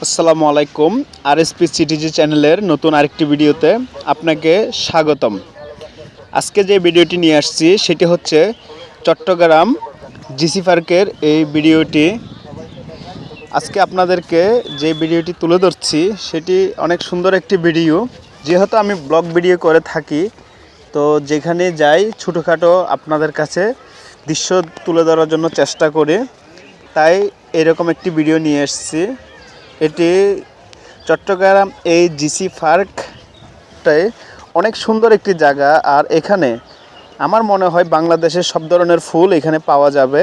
আসসালামু আলাইকুম। RSP CTG চ্যানেলের নতুন আরেকটি ভিডিওতে আপনাকে স্বাগতম। আজকে যে ভিডিওটি নিয়ে আসছি সেটি হচ্ছে চট্টগ্রাম জিসি পার্কের এই ভিডিওটি। আজকে আপনাদেরকে যে ভিডিওটি তুলে ধরছি সেটি অনেক সুন্দর একটি ভিডিও। যেহেতু আমি ব্লগ ভিডিও করে থাকি, তো যেখানে যাই ছোটোখাটো আপনাদের কাছে দৃশ্য তুলে ধরার জন্য চেষ্টা করি, তাই এরকম একটি ভিডিও নিয়ে এসেছি। এটি চট্টগ্রাম এই জিসি পার্কটাই অনেক সুন্দর একটি জায়গা। আর এখানে আমার মনে হয় বাংলাদেশের সব ধরনের ফুল এখানে পাওয়া যাবে।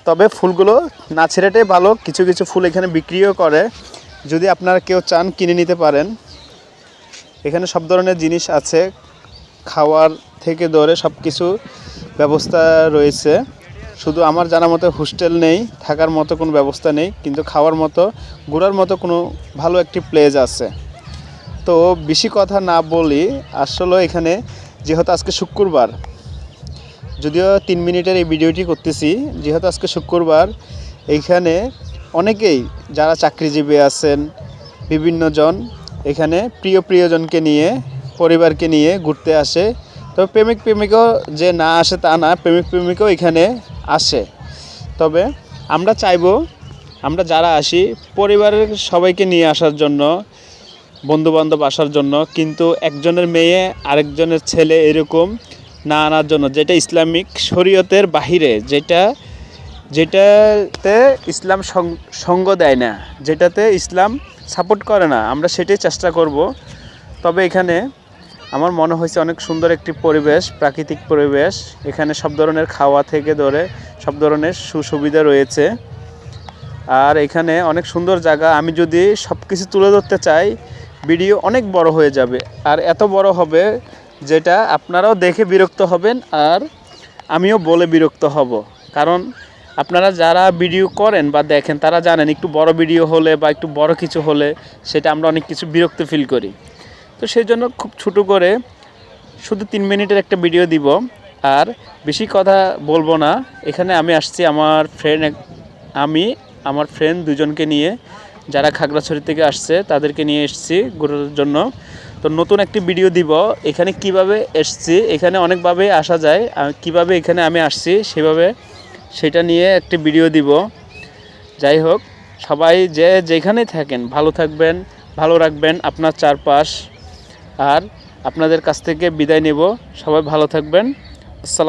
তবে ফুলগুলো না ছেড়েটাই ভালো, কিছু কিছু ফুল এখানে বিক্রিও করে। যদি আপনারা কেউ চান কিনে নিতে পারেন। এখানে সব ধরনের জিনিস আছে, খাওয়ার থেকে ধরে সব কিছু ব্যবস্থা রয়েছে। শুধু আমার জানা মতো হোস্টেল নেই, থাকার মতো কোনো ব্যবস্থা নেই, কিন্তু খাওয়ার মতো ঘোরার মতো কোনো ভালো একটি প্লেস আছে। তো বেশি কথা না বলি, আসলে এখানে যেহেতু আজকে শুক্রবার, যদিও 3 মিনিটের এই ভিডিওটি করতেছি, যেহেতু আজকে শুক্রবার, এইখানে অনেকেই যারা চাকরিজীবী আছেন, বিভিন্ন জন এখানে প্রিয়জনকে নিয়ে, পরিবারকে নিয়ে ঘুরতে আসে। তবে প্রেমিকও যে না আসে তা না, প্রেমিকও এখানে আসে। তবে আমরা চাইবো, আমরা যারা আসি পরিবারের সবাইকে নিয়ে আসার জন্য, বন্ধুবান্ধব আসার জন্য, কিন্তু একজনের মেয়ে আরেকজনের ছেলে এরকম না আনার জন্য, যেটা ইসলামিক শরীয়তের বাহিরে, যেটাতে ইসলাম সঙ্গ দেয় না, যেটাতে ইসলাম সাপোর্ট করে না, আমরা সেটাই চেষ্টা করব। তবে এখানে আমার মনে হয়েছে অনেক সুন্দর একটি পরিবেশ, প্রাকৃতিক পরিবেশ। এখানে সব ধরনের খাওয়া থেকে ধরে সব ধরনের সুবিধা রয়েছে। আর এখানে অনেক সুন্দর জায়গা। আমি যদি সব কিছু তুলে ধরতে চাই, ভিডিও অনেক বড় হয়ে যাবে, আর এত বড় হবে যেটা আপনারাও দেখে বিরক্ত হবেন, আর আমিও বলে বিরক্ত হব। কারণ আপনারা যারা ভিডিও করেন বা দেখেন তারা জানেন, একটু বড় ভিডিও হলে বা একটু বড় কিছু হলে সেটা আমরা অনেক কিছু বিরক্ত ফিল করি। তো সেই জন্য খুব ছোটো করে শুধু 3 মিনিটের একটা ভিডিও দিব, আর বেশি কথা বলবো না। এখানে আমি আসছি আমার ফ্রেন্ড দুজনকে নিয়ে, যারা খাগড়াছড়ি থেকে আসছে তাদেরকে নিয়ে এসেছি ঘোরার জন্য। তো নতুন একটি ভিডিও দিব এখানে কিভাবে এসেছি, এখানে অনেকভাবে আসা যায়, কিভাবে এখানে আমি আসছি সেটা নিয়ে একটি ভিডিও দিব। যাই হোক, সবাই যেখানেই থাকেন ভালো থাকবেন, ভালো রাখবেন আপনার চারপাশ। আর আপনাদের কাছ থেকে বিদায় নেব। সবাই ভালো থাকবেন। আসসালাম।